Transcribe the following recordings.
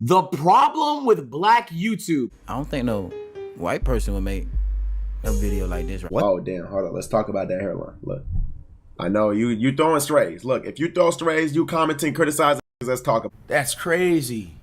The problem with black YouTube. I don't think no white person would make a video like this. What? Oh, damn. Hold on. Let's talk about that hairline. Look. I know you throwing strays. Look, if you throw strays, you commenting, criticizing, let's talk about. That's crazy.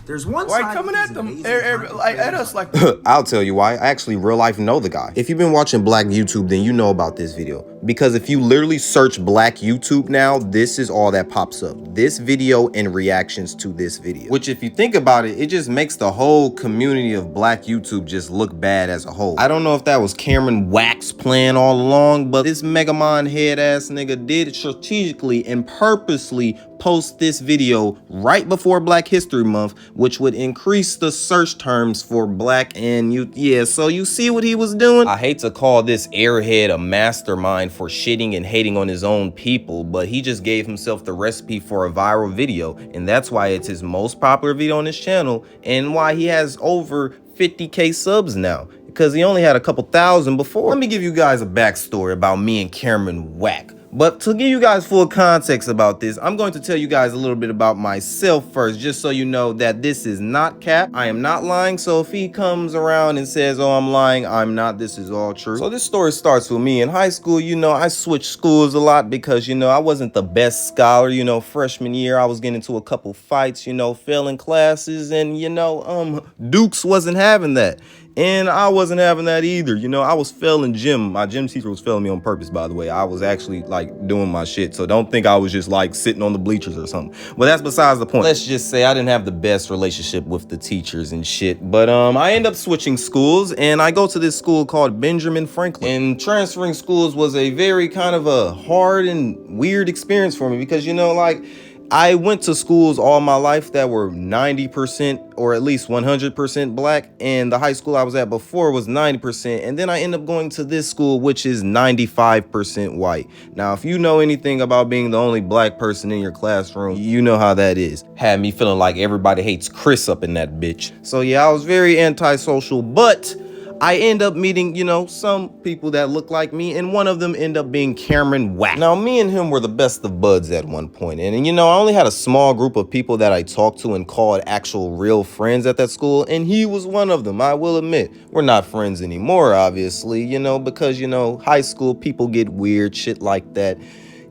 There's one Why side coming at them like at us like I'll tell you why. I actually real life know the guy. If you've been watching black YouTube, then you know about this video. Because if you literally search black YouTube now, this is all that pops up. This video and reactions to this video. Which if you think about it, it just makes the whole community of black YouTube just look bad as a whole. I don't know if that was Kameron Wak's plan all along, but this Megamon head ass nigga did strategically and purposely post this video right before Black History Month, which would increase the search terms for black and you. Yeah, so you see what he was doing? I hate to call this airhead a mastermind for shitting and hating on his own people, but he just gave himself the recipe for a viral video, and that's why it's his most popular video on his channel and why he has over 50K subs now, because he only had a couple thousand before. Let me give you guys a backstory about me and Kameron Wak. But to give you guys full context about this, I'm going to tell you guys a little bit about myself first, just so you know that this is not cap. I am not lying, so if he comes around and says, oh, I'm lying, I'm not. This is all true. So this story starts with me in high school. You know, I switched schools a lot because, you know, I wasn't the best scholar. You know, freshman year, I was getting into a couple fights, you know, failing classes, and, you know, Dukes wasn't having that. And I wasn't having that either. You know, I was failing gym. My gym teacher was failing me on purpose, by the way. I was actually like doing my shit. So don't think I was just like sitting on the bleachers or something. But that's besides the point. Let's just say I didn't have the best relationship with the teachers and shit. But I end up switching schools and I go to this school called Benjamin Franklin. And transferring schools was a very kind of a hard and weird experience for me because, you know, like, I went to schools all my life that were 90% or at least 100% black, and the high school I was at before was 90%, and then I ended up going to this school which is 95% white. Now, if you know anything about being the only black person in your classroom, you know how that is. Had me feeling like everybody hates Chris up in that bitch. So yeah, I was very antisocial, but I end up meeting, you know, some people that look like me, and one of them end up being Kameron Wak. Now, me and him were the best of buds at one point, and you know, I only had a small group of people that I talked to and called actual real friends at that school, and he was one of them, I will admit. We're not friends anymore, obviously, you know, because, you know, high school people get weird, shit like that.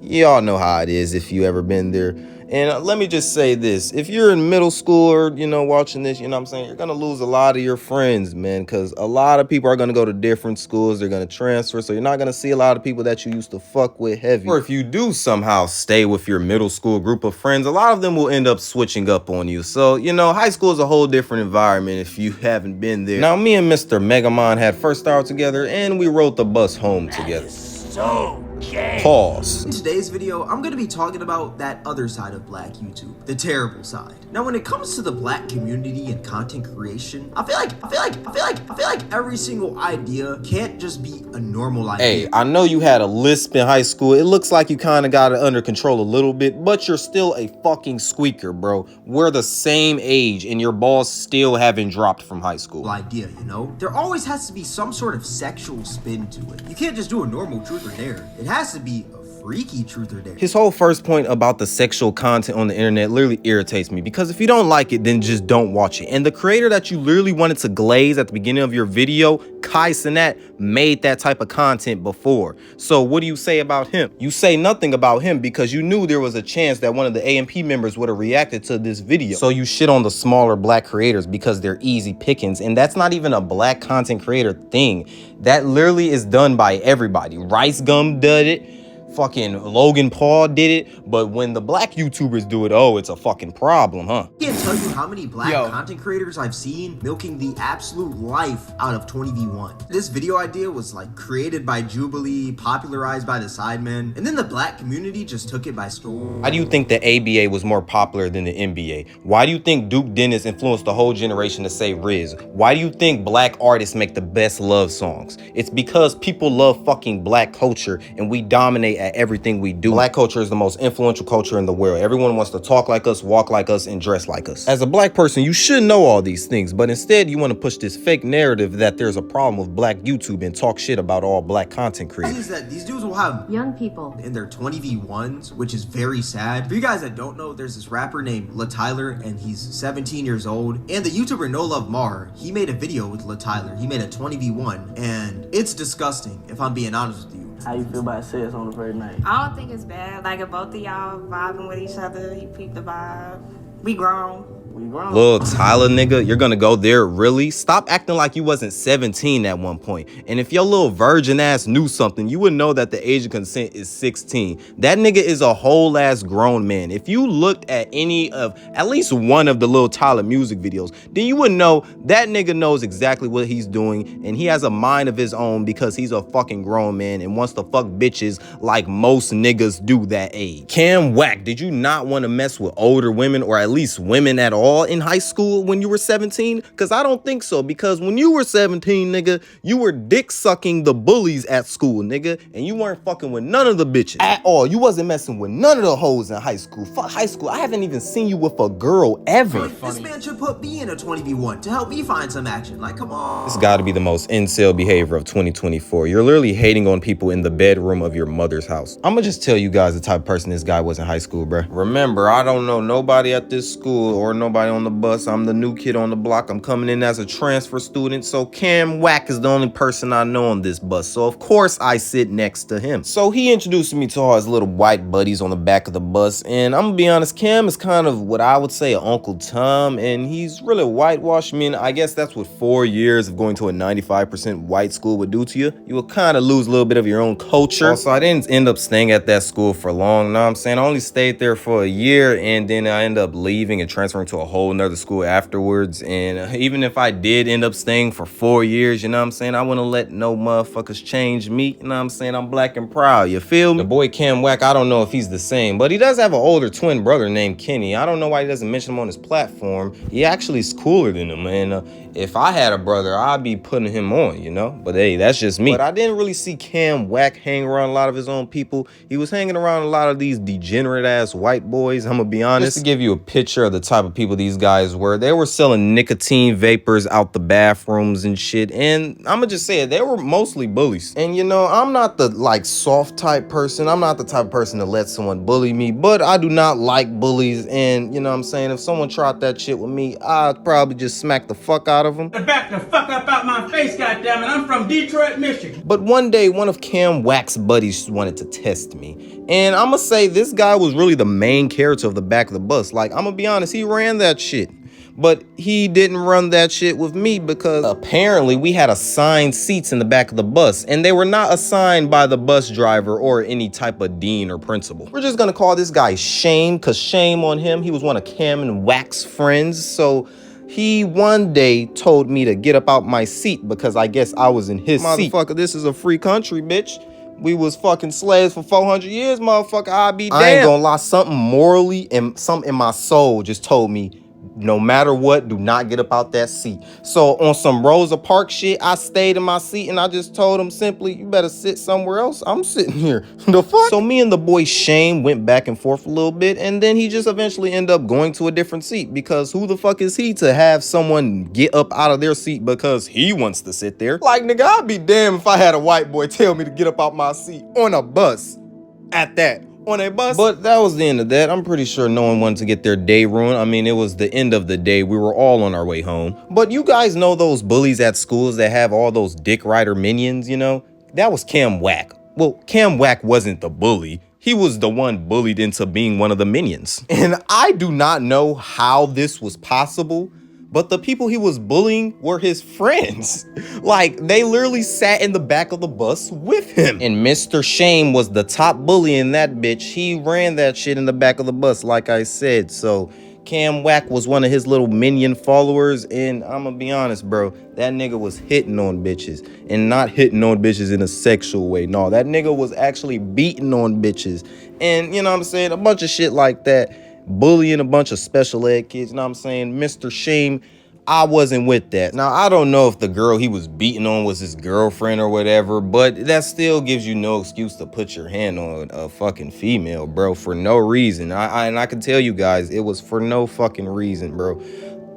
Y'all know how it is if you ever been there. And let me just say this, if you're in middle school or, you know, watching this, you know what I'm saying, you're going to lose a lot of your friends, man, because a lot of people are going to go to different schools. They're going to transfer. So you're not going to see a lot of people that you used to fuck with heavy. Or if you do somehow stay with your middle school group of friends, a lot of them will end up switching up on you. So, you know, high school is a whole different environment if you haven't been there. Now, me and Mr. Megamon had first started together and we rode the bus home together. So gay. Pause. In today's video, I'm gonna be talking about that other side of black YouTube, the terrible side. Now, when it comes to the black community and content creation, I feel like every single idea can't just be a normal idea. Hey, I know you had a lisp in high school. It looks like you kind of got it under control a little bit, but you're still a fucking squeaker, bro. We're the same age and your balls still haven't dropped from high school. Idea, you know? There always has to be some sort of sexual spin to it. You can't just do a normal truth or dare. It has to be a freaky truth or dare. His whole first point about the sexual content on the internet literally irritates me because if you don't like it, then just don't watch it. And the creator that you literally wanted to glaze at the beginning of your video, Kai Cenat, made that type of content before. So what do you say about him? You say nothing about him because you knew there was a chance that one of the AMP members would have reacted to this video. So you shit on the smaller black creators because they're easy pickings, and that's not even a black content creator thing. That literally is done by everybody. Rice Gum did it. Fucking Logan Paul did it, but when the black YouTubers do it, oh, it's a fucking problem, huh? I can't tell you how many black content creators I've seen milking the absolute life out of 20v1. This video idea was like created by Jubilee, popularized by the Sidemen, and then the black community just took it by storm. Why do you think the ABA was more popular than the NBA? Why do you think Duke Dennis influenced the whole generation to say Riz? Why do you think black artists make the best love songs? It's because people love fucking black culture and we dominate at everything we do. Black culture is the most influential culture in the world. Everyone wants to talk like us, walk like us, and dress like us. As a black person, you should know all these things, but instead you want to push this fake narrative that there's a problem with black YouTube and talk shit about all black content creators. Is that these dudes will have young people in their 20v1s, which is very sad. For you guys that don't know, there's this rapper named Tyler, and he's 17 years old. And the YouTuber No Love Mar, he made a video with Tyler. He made a 20v1, and it's disgusting, if I'm being honest with you. How you feel about sex on the first night? I don't think it's bad. Like, if both of y'all vibing with each other, you peep the vibe. We grown. We grown. Little Tyler nigga, you're gonna go there? Really? Stop acting like you wasn't 17 at one point. And if your little virgin ass knew something, you would know that the age of consent is 16. That nigga is a whole ass grown man. If you looked at any of, at least one of the Lil Tyler music videos, then you would know that nigga knows exactly what he's doing, and he has a mind of his own because he's a fucking grown man and wants to fuck bitches like most niggas do that age. Cam Wak, did you not want to mess with older women, or at least women at all, in high school when you were 17? Because I don't think so, because when you were 17, nigga, you were dick sucking the bullies at school, nigga, and you weren't fucking with none of the bitches at all. You wasn't messing with none of the hoes in high school. Fuck high school. I haven't even seen you with a girl ever. This man should put me in a 20v1 to help me find some action. Like, come on. This gotta be the most incel behavior of 2024. You're literally hating on people in the bedroom of your mother's house. I'ma just tell you guys the type of person this guy was in high school, bruh. Remember, I don't know nobody at this school or nobody on the bus. I'm the new kid on the block. I'm coming in as a transfer student, so Cam Wak is the only person I know on this bus, so of course I sit next to him. So he introduced me to all his little white buddies on the back of the bus, and I'm gonna be honest, Cam is kind of what I would say an Uncle Tom, and he's really whitewashed. I mean, I guess that's what 4 years of going to a 95% white school would do to you. You will kind of lose a little bit of your own culture. Also, I didn't end up staying at that school for long, know what I'm saying? I only stayed there for a year, and then I ended up leaving and transferring to a whole nother school afterwards. And even if I did end up staying for 4 years, you know what I'm saying, I wouldn't let no motherfuckers change me. You know what I'm saying? I'm black and proud, you feel me? The boy Cam Wak, I don't know if he's the same, but he does have an older twin brother named Kenny. I don't know why he doesn't mention him on his platform. He actually is cooler than him, and if I had a brother, I'd be putting him on, you know? But hey, that's just me. But I didn't really see Cam Wak hang around a lot of his own people. He was hanging around a lot of these degenerate ass white boys, I'm gonna be honest. Just to give you a picture of the type of people these guys were, they were selling nicotine vapors out the bathrooms and shit, and I'm gonna just say it, they were mostly bullies. And you know, I'm not the like soft type person. I'm not the type of person to let someone bully me, but I do not like bullies, and you know what I'm saying, if someone tried that shit with me, I'd probably just smack the fuck out of them. Back the fuck up out my face, goddammit. I'm from Detroit, Michigan. But one day, one of Cam Wak's buddies wanted to test me. And I'ma say this guy was really the main character of the back of the bus. Like, I'ma be honest, he ran that shit. But he didn't run that shit with me because apparently we had assigned seats in the back of the bus, and they were not assigned by the bus driver or any type of dean or principal. We're just gonna call this guy Shame, cause shame on him. He was one of Kameron Wak's friends, so he one day told me to get up out my seat because I guess I was in his seat. Motherfucker, this is a free country, bitch. We was fucking slaves for 400 years, motherfucker. I'll be damned. I ain't gonna lie, something morally and something in my soul just told me, no matter what, do not get up out that seat. So on some Rosa Parks shit, I stayed in my seat and I just told him simply, you better sit somewhere else. I'm sitting here. The fuck? So me and the boy Shane went back and forth a little bit, and then he just eventually ended up going to a different seat, because who the fuck is he to have someone get up out of their seat because he wants to sit there? Like, nigga, I'd be damned if I had a white boy tell me to get up out my seat on a bus at that. On a bus. But that was the end of that. I'm pretty sure no one wanted to get their day ruined. I mean, it was the end of the day. We were all on our way home. But you guys know those bullies at schools that have all those dick rider minions, you know? That was Cam Wak. Well, Cam Wak wasn't the bully. He was the one bullied into being one of the minions. And I do not know how this was possible, but the people he was bullying were his friends. Like, they literally sat in the back of the bus with him. And Mr. Shame was the top bully in that bitch. He ran that shit in the back of the bus, like I said. So Cam Wak was one of his little minion followers, and I'm gonna be honest, bro, that nigga was hitting on bitches, and not hitting on bitches in a sexual way. No, that nigga was actually beating on bitches, and you know what I'm saying, a bunch of shit like that. Bullying a bunch of special ed kids, you know what I'm saying? Mr. Shame, I wasn't with that. Now, I don't know if the girl he was beating on was his girlfriend or whatever, but that still gives you no excuse to put your hand on a fucking female, bro, for no reason. And I can tell you guys, it was for no fucking reason, bro.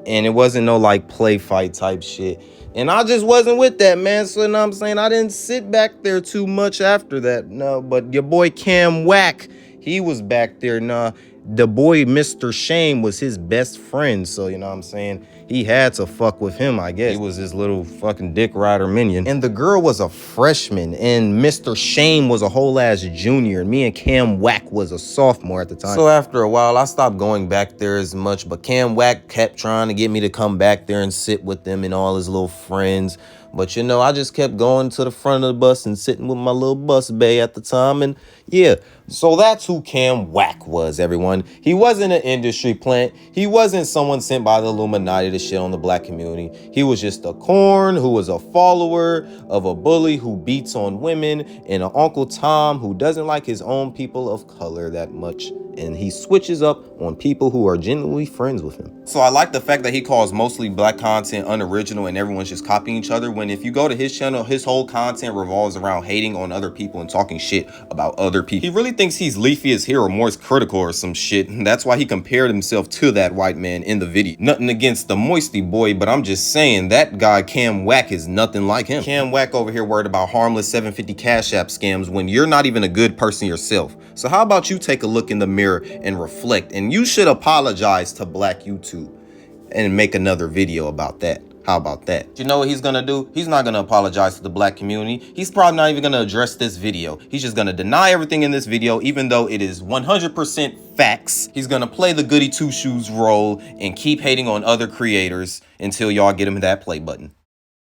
And it wasn't no like play fight type shit. And I just wasn't with that, man. So you know what I'm saying? I didn't sit back there too much after that. No, but your boy Cam Wak, he was back there. Nah, the boy Mr. Shame was his best friend. So you know what I'm saying? He had to fuck with him, I guess. He was his little fucking dick rider minion. And the girl was a freshman, and Mr. Shame was a whole ass junior, and me and Cam Wak was a sophomore at the time. So after a while, I stopped going back there as much, but Cam Wak kept trying to get me to come back there and sit with them and all his little friends. But you know, I just kept going to the front of the bus and sitting with my little bus bay at the time. And yeah, so that's who Cam Wak was, everyone. He wasn't an industry plant. He wasn't someone sent by the Illuminati to shit on the black community. He was just a corn who was a follower of a bully who beats on women and an Uncle Tom who doesn't like his own people of color that much. And he switches up on people who are genuinely friends with him. So I like the fact that he calls mostly black content unoriginal and everyone's just copying each other, when if you go to his channel, his whole content revolves around hating on other people and talking shit about other people. He really thinks he's Leafy as here or Morse critical or some shit. And that's why he compared himself to that white man in the video. Nothing against the Moisty boy, but I'm just saying that guy Cam Wak is nothing like him. Cam Wak over here worried about harmless 750 Cash App scams when you're not even a good person yourself. So how about you take a look in the mirror and reflect, and you should apologize to black YouTube and make another video about that. How about that? You know what he's gonna do? He's not gonna apologize to the black community. He's probably not even gonna address this video. He's just gonna deny everything in this video, even though it is 100% facts. He's gonna play the goody two shoes role and keep hating on other creators until y'all get him that play button.